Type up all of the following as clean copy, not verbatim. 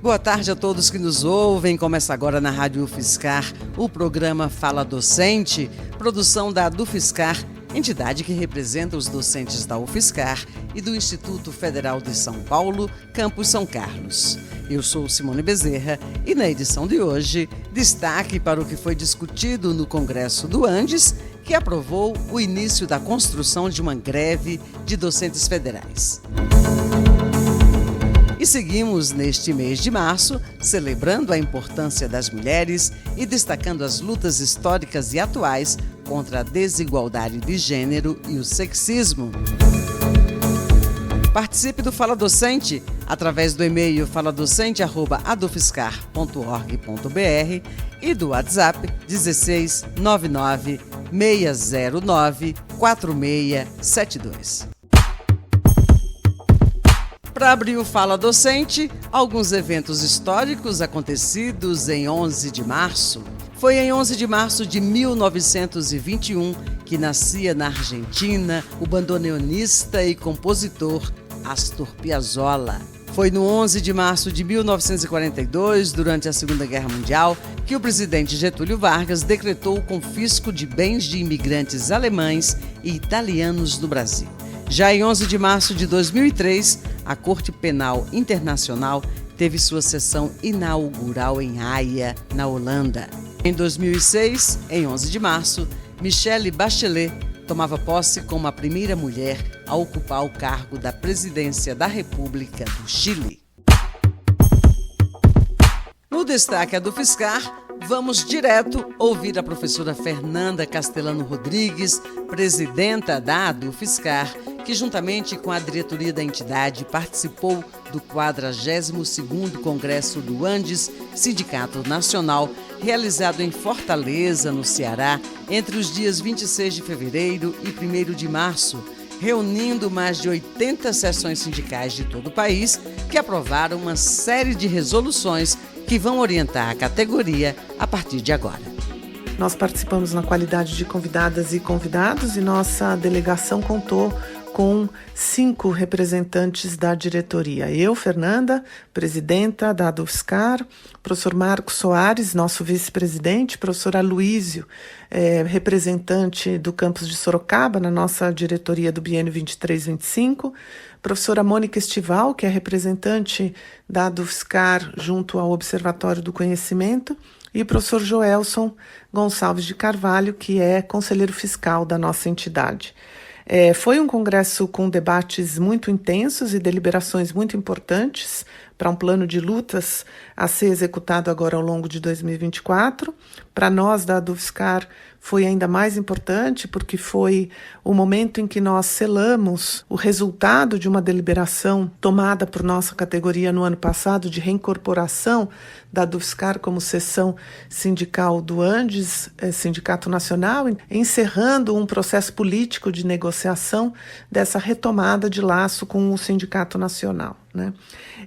Boa tarde a todos que nos ouvem. Começa agora na Rádio UFSCar o programa Fala Docente, produção da UFSCar, entidade que representa os docentes da UFSCar e do Instituto Federal de São Paulo, Campus São Carlos. Eu sou Simone Bezerra e na edição de hoje, destaque para o que foi discutido no Congresso do Andes, que aprovou o início da construção de uma greve de docentes federais. E seguimos neste mês de março, celebrando a importância das mulheres e destacando as lutas históricas e atuais contra a desigualdade de gênero e o sexismo. Participe do Fala Docente através do e-mail faladocente@adufscar.org.br e do WhatsApp 16 99 609 4672. Para abrir o Fala Docente, alguns eventos históricos acontecidos em 11 de março. Foi em 11 de março de 1921 que nascia na Argentina o bandoneonista e compositor Astor Piazzolla. Foi no 11 de março de 1942, durante a Segunda Guerra Mundial, que o presidente Getúlio Vargas decretou o confisco de bens de imigrantes alemães e italianos no Brasil. Já em 11 de março de 2003, a Corte Penal Internacional teve sua sessão inaugural em Haia, na Holanda. Em 2006, em 11 de março, Michelle Bachelet tomava posse como a primeira mulher a ocupar o cargo da presidência da República do Chile. No destaque do UFSCar, vamos direto ouvir a professora Fernanda Castellano Rodrigues, presidenta da UFSCar, que juntamente com a diretoria da entidade participou do 42º Congresso do Andes, Sindicato Nacional, realizado em Fortaleza, no Ceará, entre os dias 26 de fevereiro e 1º de março, reunindo mais de 80 seções sindicais de todo o país que aprovaram uma série de resoluções que vão orientar a categoria a partir de agora. Nós participamos na qualidade de convidadas e convidados e nossa delegação contou com 5 representantes da diretoria. Eu, Fernanda, presidenta da UFSCar, professor Marcos Soares, nosso vice-presidente, professor Aloísio, representante do campus de Sorocaba, na nossa diretoria do biênio 23-25, professora Mônica Estival, que é representante da UFSCar junto ao Observatório do Conhecimento, e o professor Joelson Gonçalves de Carvalho, que é conselheiro fiscal da nossa entidade. Foi um congresso com debates muito intensos e deliberações muito importantes para um plano de lutas a ser executado agora ao longo de 2024. Para nós da UFSCar foi ainda mais importante porque foi o momento em que nós selamos o resultado de uma deliberação tomada por nossa categoria no ano passado de reincorporação da UFSCar como seção sindical do Andes, Sindicato Nacional, encerrando um processo político de negociação dessa retomada de laço com o Sindicato Nacional, né?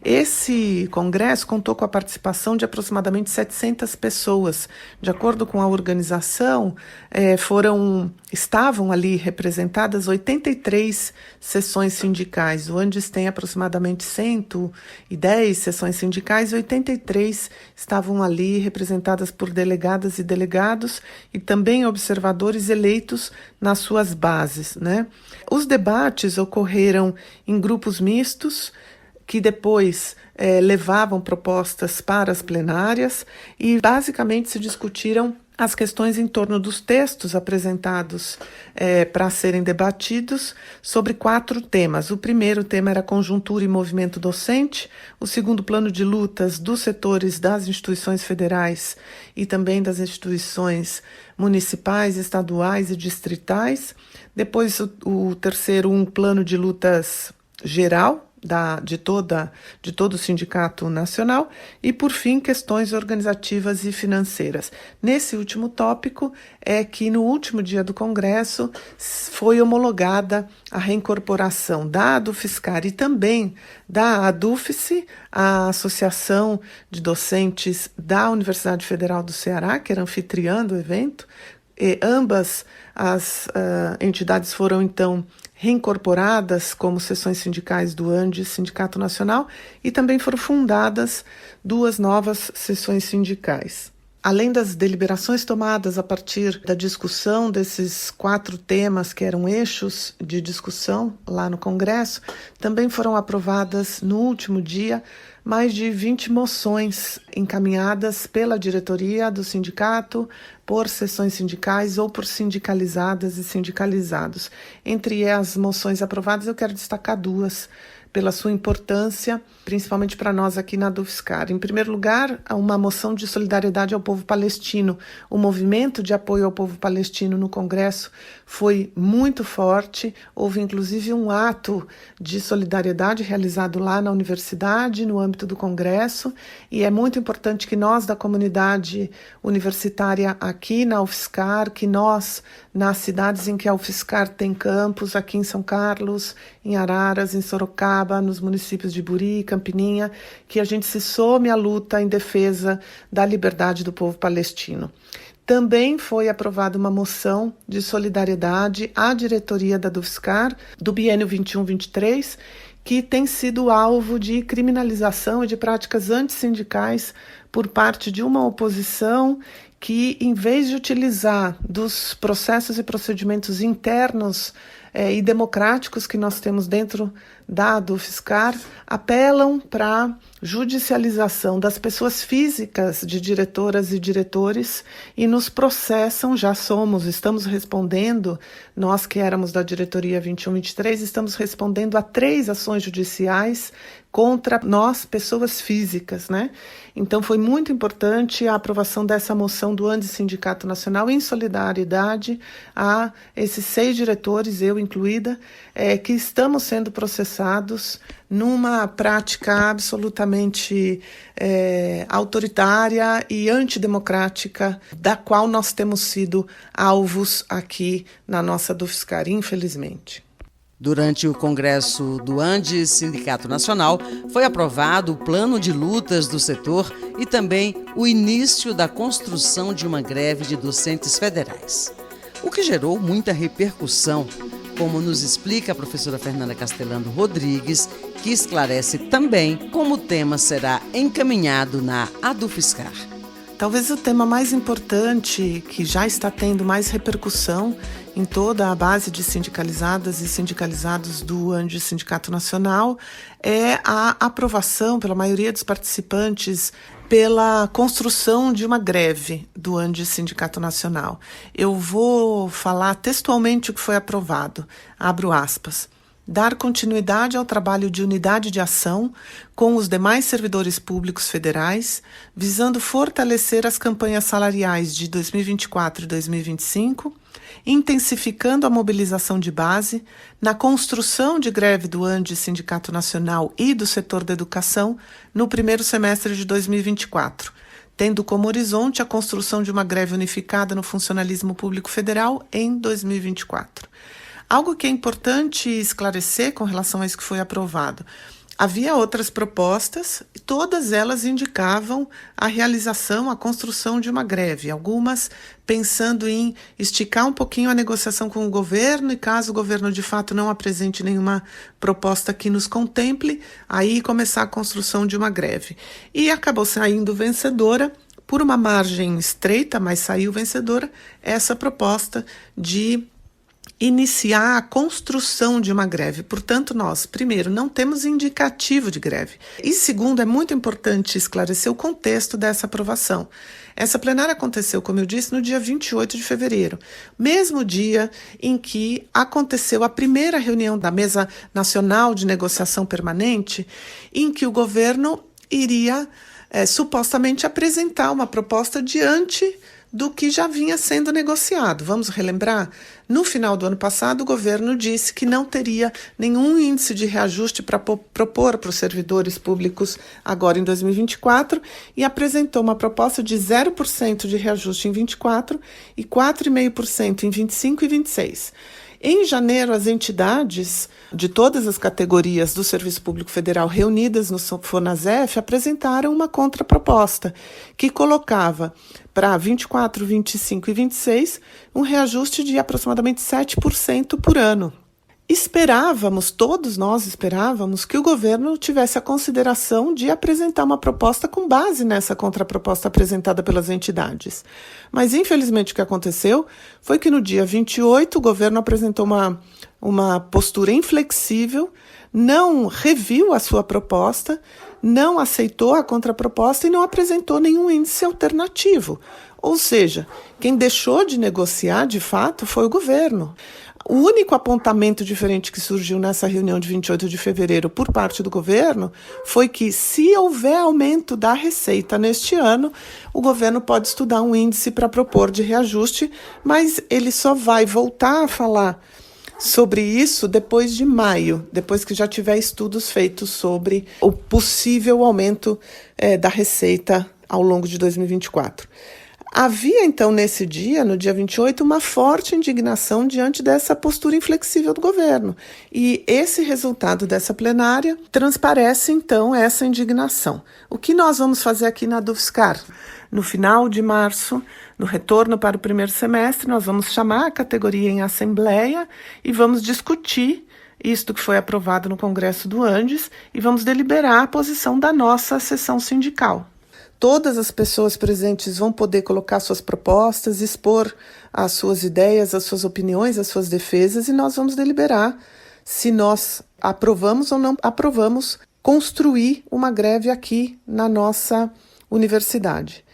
Esse congresso contou com a participação de aproximadamente 700 pessoas. De acordo com a organização, estavam ali representadas 83 seções sindicais. O Andes tem aproximadamente 110 seções sindicais e 83 estavam ali representadas por delegadas e delegados e também observadores eleitos nas suas bases, né? Os debates ocorreram em grupos mistos, que depois levavam propostas para as plenárias e basicamente se discutiram as questões em torno dos textos apresentados para serem debatidos sobre 4 temas. O primeiro tema era conjuntura e movimento docente, o segundo, plano de lutas dos setores das instituições federais e também das instituições municipais, estaduais e distritais. Depois o terceiro, um plano de lutas geral, de todo o Sindicato Nacional e, por fim, questões organizativas e financeiras. Nesse último tópico é que, no último dia do Congresso, foi homologada a reincorporação da UFSCar e também da ADUFSE, a Associação de Docentes da Universidade Federal do Ceará, que era anfitriã do evento. E ambas as entidades foram, então, reincorporadas como seções sindicais do ANDE, Sindicato Nacional, e também foram fundadas 2 novas seções sindicais. Além das deliberações tomadas a partir da discussão desses 4 temas que eram eixos de discussão lá no Congresso, também foram aprovadas no último dia mais de 20 moções encaminhadas pela diretoria do sindicato, por seções sindicais ou por sindicalizadas e sindicalizados. Entre as moções aprovadas, eu quero destacar 2 pela sua importância, principalmente para nós aqui na DUFSCar. Em primeiro lugar, uma moção de solidariedade ao povo palestino. O movimento de apoio ao povo palestino no Congresso foi muito forte. Houve, inclusive, um ato de solidariedade realizado lá na universidade, no âmbito do Congresso, e é muito importante que nós, da comunidade universitária aqui na UFSCar, que nós, nas cidades em que a UFSCar tem campus, aqui em São Carlos, em Araras, em Sorocaba, nos municípios de Buri, Campininha, que a gente se some à luta em defesa da liberdade do povo palestino. Também foi aprovada uma moção de solidariedade à diretoria da DUFSCar, do biênio 21-23, que tem sido alvo de criminalização e de práticas antissindicais por parte de uma oposição que, em vez de utilizar dos processos e procedimentos internos e democráticos que nós temos dentro da DUFSCar, apelam para judicialização das pessoas físicas de diretoras e diretores e nos processam. Estamos respondendo, nós que éramos da diretoria 21-23, estamos respondendo a 3 ações judiciais contra nós, pessoas físicas, né? Então foi muito importante a aprovação dessa moção do ANDE Sindicato Nacional em solidariedade a esses 6 diretores, eu incluída, que estamos sendo processados numa prática absolutamente autoritária e antidemocrática, da qual nós temos sido alvos aqui na nossa DUFSCar, infelizmente. Durante o Congresso do ANDE Sindicato Nacional, foi aprovado o plano de lutas do setor e também o início da construção de uma greve de docentes federais, o que gerou muita repercussão, como nos explica a professora Fernanda Castellano Rodrigues, que esclarece também como o tema será encaminhado na ADUFSCar. Talvez o tema mais importante, que já está tendo mais repercussão em toda a base de sindicalizadas e sindicalizados do ANDE Sindicato Nacional, é a aprovação pela maioria dos participantes pela construção de uma greve do ANDE Sindicato Nacional. Eu vou falar textualmente o que foi aprovado. Abro aspas. Dar continuidade ao trabalho de unidade de ação com os demais servidores públicos federais, visando fortalecer as campanhas salariais de 2024 e 2025, intensificando a mobilização de base na construção de greve do ANDE Sindicato Nacional e do setor da educação no primeiro semestre de 2024, tendo como horizonte a construção de uma greve unificada no funcionalismo público federal em 2024. Algo que é importante esclarecer com relação a isso que foi aprovado. Havia outras propostas, e todas elas indicavam a realização, a construção de uma greve. Algumas pensando em esticar um pouquinho a negociação com o governo e caso o governo de fato não apresente nenhuma proposta que nos contemple, aí começar a construção de uma greve. E acabou saindo vencedora, por uma margem estreita, mas saiu vencedora, essa proposta de iniciar a construção de uma greve. Portanto, nós, primeiro, não temos indicativo de greve. E segundo, é muito importante esclarecer o contexto dessa aprovação. Essa plenária aconteceu, como eu disse, no dia 28 de fevereiro, mesmo dia em que aconteceu a primeira reunião da Mesa Nacional de Negociação Permanente, em que o governo iria supostamente apresentar uma proposta diante do que já vinha sendo negociado. Vamos relembrar? No final do ano passado, o governo disse que não teria nenhum índice de reajuste para propor para os servidores públicos agora em 2024 e apresentou uma proposta de 0% de reajuste em 24 e 4,5% em 25 e 26. Em janeiro, as entidades de todas as categorias do Serviço Público Federal reunidas no FONASEF apresentaram uma contraproposta que colocava para 24, 25 e 26 um reajuste de aproximadamente 7% por ano. todos nós esperávamos que o governo tivesse a consideração de apresentar uma proposta com base nessa contraproposta apresentada pelas entidades. Mas, infelizmente, o que aconteceu foi que no dia 28 o governo apresentou uma postura inflexível, não reviu a sua proposta, não aceitou a contraproposta e não apresentou nenhum índice alternativo. Ou seja, quem deixou de negociar, de fato, foi o governo. O único apontamento diferente que surgiu nessa reunião de 28 de fevereiro por parte do governo foi que, se houver aumento da receita neste ano, o governo pode estudar um índice para propor de reajuste, mas ele só vai voltar a falar sobre isso depois de maio, depois que já tiver estudos feitos sobre o possível aumento da receita ao longo de 2024. Havia, então, nesse dia, no dia 28, uma forte indignação diante dessa postura inflexível do governo. E esse resultado dessa plenária transparece, então, essa indignação. O que nós vamos fazer aqui na Dufscar? No final de março, no retorno para o primeiro semestre, nós vamos chamar a categoria em assembleia e vamos discutir isto que foi aprovado no Congresso do Andes e vamos deliberar a posição da nossa seção sindical. Todas as pessoas presentes vão poder colocar suas propostas, expor as suas ideias, as suas opiniões, as suas defesas, e nós vamos deliberar se nós aprovamos ou não aprovamos construir uma greve aqui na nossa universidade.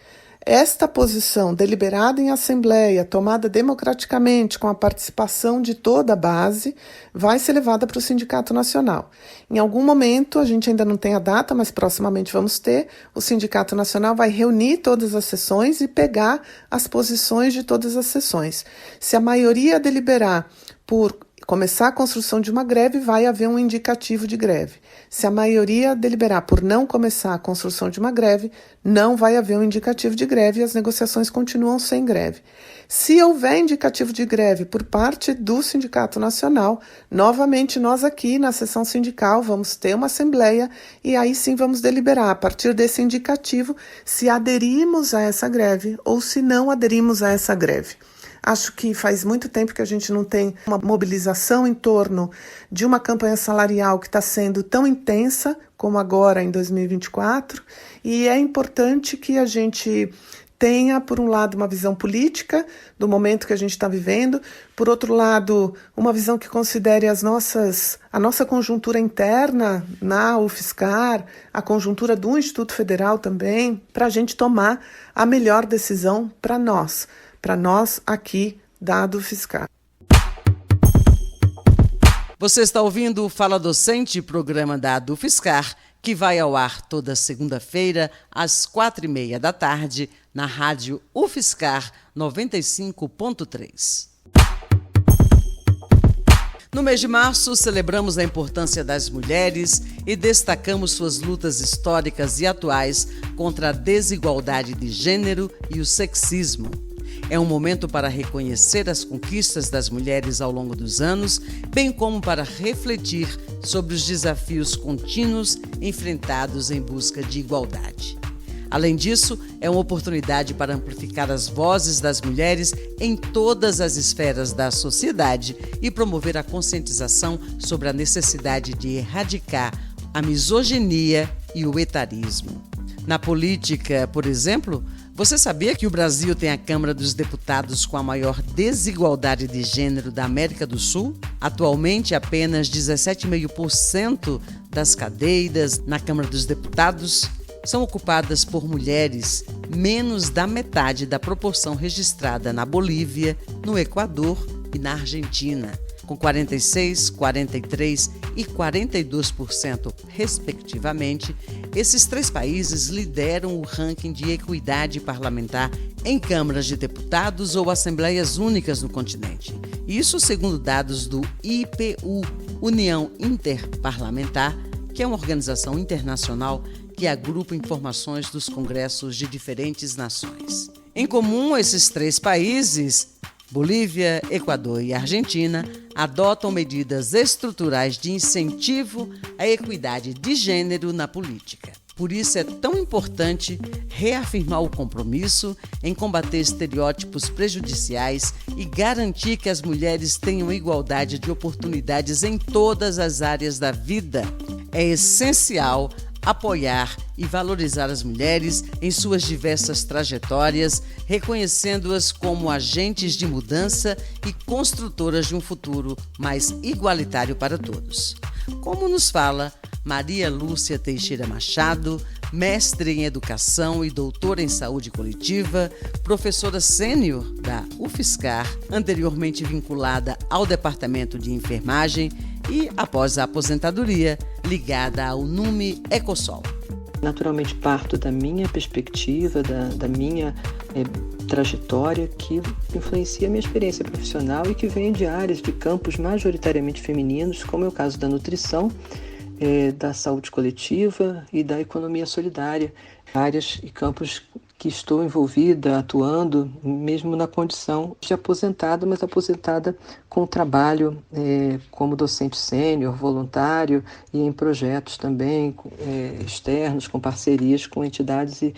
Esta posição deliberada em assembleia, tomada democraticamente com a participação de toda a base, vai ser levada para o Sindicato Nacional. Em algum momento, a gente ainda não tem a data, mas proximamente vamos ter, o Sindicato Nacional vai reunir todas as sessões e pegar as posições de todas as sessões. Se a maioria deliberar por começar a construção de uma greve, vai haver um indicativo de greve. Se a maioria deliberar por não começar a construção de uma greve, não vai haver um indicativo de greve e as negociações continuam sem greve. Se houver indicativo de greve por parte do Sindicato Nacional, novamente nós aqui na seção sindical vamos ter uma assembleia e aí sim vamos deliberar a partir desse indicativo se aderimos a essa greve ou se não aderimos a essa greve. Acho que faz muito tempo que a gente não tem uma mobilização em torno de uma campanha salarial que está sendo tão intensa como agora em 2024, e é importante que a gente tenha, por um lado, uma visão política do momento que a gente está vivendo, por outro lado, uma visão que considere a nossa conjuntura interna na UFSCar, a conjuntura do Instituto Federal também, para a gente tomar a melhor decisão para nós aqui da Dufscar. Você está ouvindo o Fala Docente, programa da Dufscar, que vai ao ar toda segunda-feira, às 4h30 da tarde, na rádio UFSCar 95.3. No mês de março, celebramos a importância das mulheres e destacamos suas lutas históricas e atuais contra a desigualdade de gênero e o sexismo. É um momento para reconhecer as conquistas das mulheres ao longo dos anos, bem como para refletir sobre os desafios contínuos enfrentados em busca de igualdade. Além disso, é uma oportunidade para amplificar as vozes das mulheres em todas as esferas da sociedade e promover a conscientização sobre a necessidade de erradicar a misoginia e o etarismo. Na política, por exemplo, você sabia que o Brasil tem a Câmara dos Deputados com a maior desigualdade de gênero da América do Sul? Atualmente, apenas 17,5% das cadeiras na Câmara dos Deputados são ocupadas por mulheres, menos da metade da proporção registrada na Bolívia, no Equador e na Argentina, com 46%, 43% e 42%, respectivamente. Esses três países lideram o ranking de equidade parlamentar em câmaras de deputados ou assembleias únicas no continente. Isso segundo dados do IPU, União Interparlamentar, que é uma organização internacional que agrupa informações dos congressos de diferentes nações. Em comum, esses três países, Bolívia, Equador e Argentina, adotam medidas estruturais de incentivo à equidade de gênero na política. Por isso é tão importante reafirmar o compromisso em combater estereótipos prejudiciais e garantir que as mulheres tenham igualdade de oportunidades em todas as áreas da vida. É essencial apoiar e valorizar as mulheres em suas diversas trajetórias, reconhecendo-as como agentes de mudança e construtoras de um futuro mais igualitário para todos. Como nos fala Maria Lúcia Teixeira Machado, mestre em Educação e doutora em Saúde Coletiva, professora sênior da UFSCar, anteriormente vinculada ao Departamento de Enfermagem e, após a aposentadoria, ligada ao NUME Ecosol. Naturalmente parto da minha perspectiva, da minha trajetória que influencia a minha experiência profissional e que vem de áreas de campos majoritariamente femininos, como é o caso da nutrição, da saúde coletiva e da economia solidária, áreas e campos que estou envolvida, atuando, mesmo na condição de aposentada, mas aposentada com trabalho como docente sênior, voluntário e em projetos também externos, com parcerias com entidades e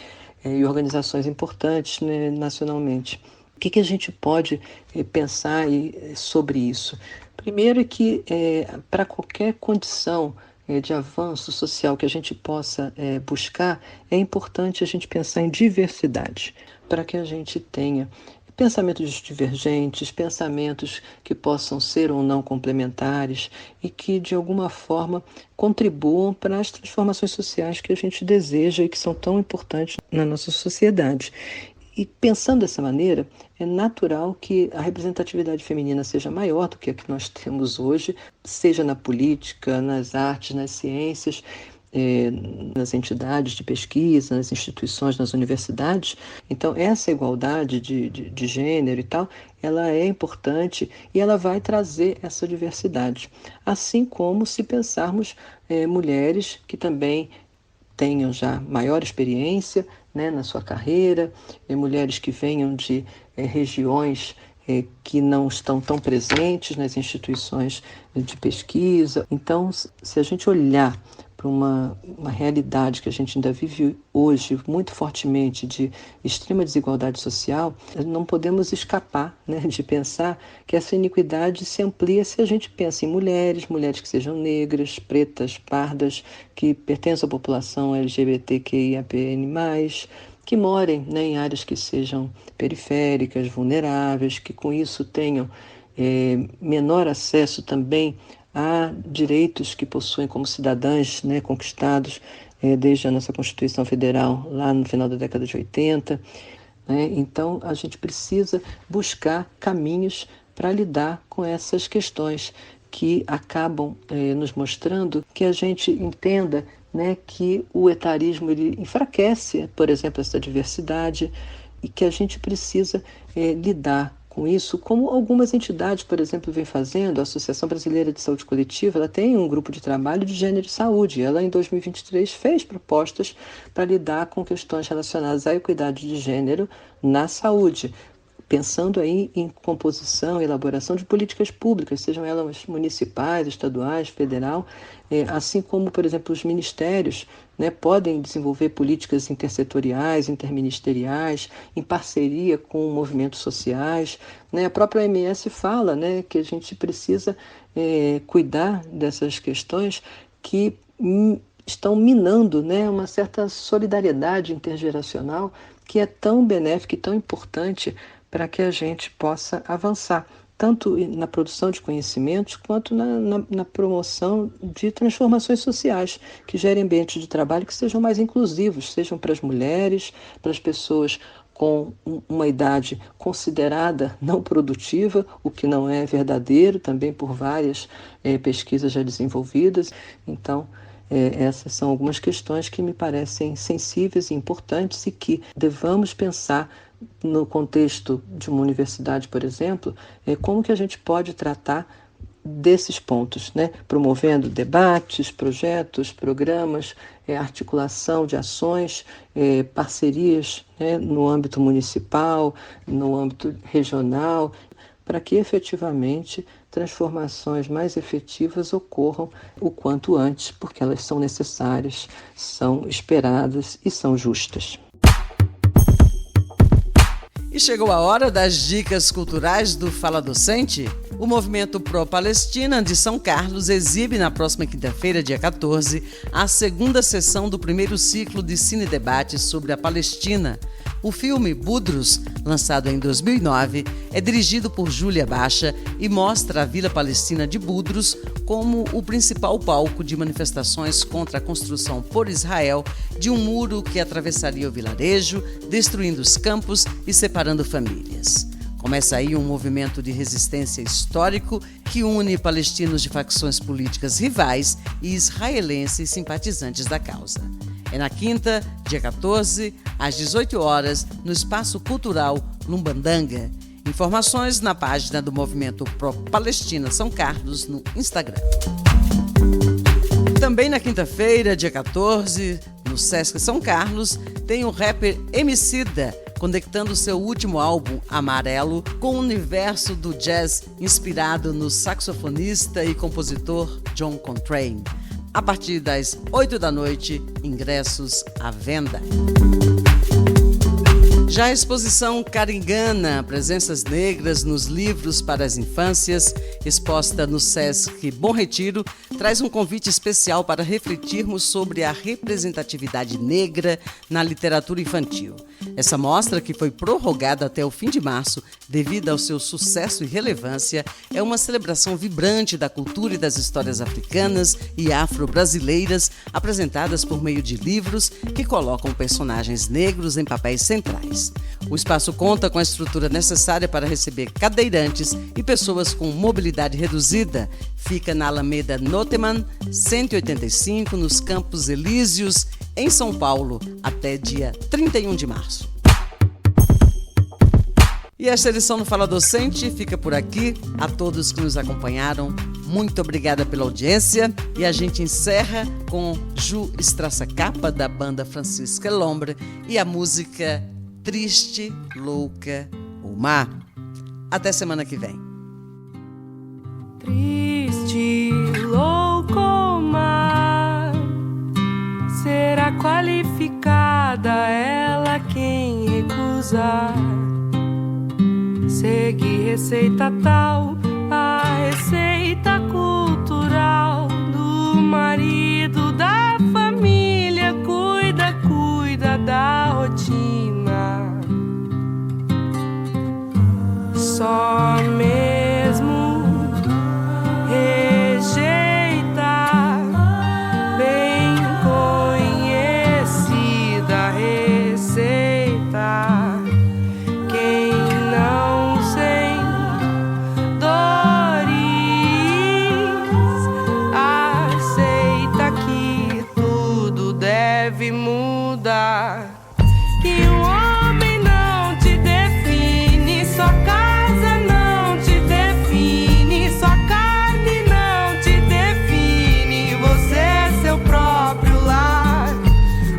organizações importantes, né, nacionalmente. O que a gente pode pensar sobre isso? Primeiro é que para qualquer condição de avanço social que a gente possa buscar, é importante a gente pensar em diversidade, para que a gente tenha pensamentos divergentes, pensamentos que possam ser ou não complementares e que, de alguma forma, contribuam para as transformações sociais que a gente deseja e que são tão importantes na nossa sociedade. E pensando dessa maneira, é natural que a representatividade feminina seja maior do que a que nós temos hoje, seja na política, nas artes, nas ciências, nas entidades de pesquisa, nas instituições, nas universidades. Então, essa igualdade de gênero e tal, ela é importante e ela vai trazer essa diversidade. Assim como se pensarmos mulheres que também tenham já maior experiência, né, na sua carreira, mulheres que venham de regiões que não estão tão presentes nas instituições de pesquisa. Então, se a gente olhar para uma realidade que a gente ainda vive hoje muito fortemente de extrema desigualdade social, não podemos escapar, né, de pensar que essa iniquidade se amplia se a gente pensa em mulheres que sejam negras, pretas, pardas, que pertençam à população LGBTQIAPN+, que morem, né, em áreas que sejam periféricas, vulneráveis, que com isso tenham menor acesso também a direitos que possuem como cidadãs, né, conquistados desde a nossa Constituição Federal, lá no final da década de 80. Né? Então, a gente precisa buscar caminhos para lidar com essas questões que acabam nos mostrando que a gente entenda, né, que o etarismo ele enfraquece, por exemplo, essa diversidade e que a gente precisa lidar com isso, como algumas entidades, por exemplo, vêm fazendo. A Associação Brasileira de Saúde Coletiva, ela tem um grupo de trabalho de gênero e saúde. Ela, em 2023, fez propostas para lidar com questões relacionadas à equidade de gênero na saúde, pensando aí em composição e elaboração de políticas públicas, sejam elas municipais, estaduais, federal, assim como, por exemplo, os ministérios, né, podem desenvolver políticas intersetoriais, interministeriais, em parceria com movimentos sociais. Né? A própria OMS fala, né, que a gente precisa cuidar dessas questões que estão minando, né, uma certa solidariedade intergeracional que é tão benéfica e tão importante para que a gente possa avançar, tanto na produção de conhecimentos, quanto na promoção de transformações sociais, que gerem ambientes de trabalho que sejam mais inclusivos, sejam para as mulheres, para as pessoas com uma idade considerada não produtiva, o que não é verdadeiro, também por várias pesquisas já desenvolvidas. Então, essas são algumas questões que me parecem sensíveis e importantes e que devamos pensar no contexto de uma universidade, por exemplo, como que a gente pode tratar desses pontos, né? Promovendo debates, projetos, programas, articulação de ações, parcerias, né, no âmbito municipal, no âmbito regional, para que efetivamente transformações mais efetivas ocorram o quanto antes, porque elas são necessárias, são esperadas e são justas. E chegou a hora das dicas culturais do Fala Docente. O Movimento Pró-Palestina de São Carlos exibe na próxima quinta-feira, dia 14, a segunda sessão do primeiro ciclo de cine-debate sobre a Palestina. O filme Budrus, lançado em 2009, é dirigido por Júlia Baixa e mostra a Vila Palestina de Budrus como o principal palco de manifestações contra a construção por Israel de um muro que atravessaria o vilarejo, destruindo os campos e separando famílias. Começa aí um movimento de resistência histórico que une palestinos de facções políticas rivais e israelenses simpatizantes da causa. É na quinta, dia 14, às 18 horas, no Espaço Cultural Lumbandanga. Informações na página do Movimento Pró-Palestina São Carlos no Instagram. Também na quinta-feira, dia 14, no Sesc São Carlos, tem o rapper Emicida, conectando seu último álbum, Amarelo, com o universo do jazz inspirado no saxofonista e compositor John Coltrane. A partir das 8 da noite, ingressos à venda. Já a exposição Caringana, Presenças Negras nos Livros para as Infâncias, exposta no Sesc Bom Retiro, traz um convite especial para refletirmos sobre a representatividade negra na literatura infantil. Essa mostra, que foi prorrogada até o fim de março devido ao seu sucesso e relevância, é uma celebração vibrante da cultura e das histórias africanas e afro-brasileiras apresentadas por meio de livros que colocam personagens negros em papéis centrais. O espaço conta com a estrutura necessária para receber cadeirantes e pessoas com mobilidade reduzida. Fica na Alameda Noteman, 185, nos Campos Elíseos, em São Paulo, até dia 31 de março. E esta edição do Fala Docente fica por aqui. A todos que nos acompanharam, muito obrigada pela audiência. E a gente encerra com Ju Strassacapa, da banda Francisca Lombre, e a música Triste, Louca, o Mar. Até semana que vem. Triste, louco, o mar, será qualificada ela quem recusar. Seguir receita tal, a receita cultural do marido da família, cuida da rotina. Só mesmo rejeita bem conhecida receita. Quem não sem dores aceita que tudo deve mudar. Que o homem não te define, sua casa não te define, sua carne não te define, você é seu próprio lar.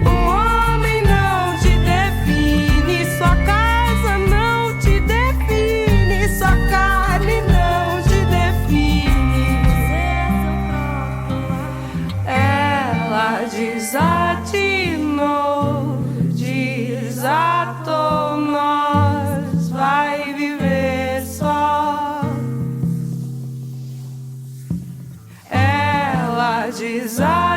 O homem não te define, sua casa não te define, sua carne não te define, você é seu próprio lar. Ela desatinou, desatou, nós vai viver só. Ela desatou.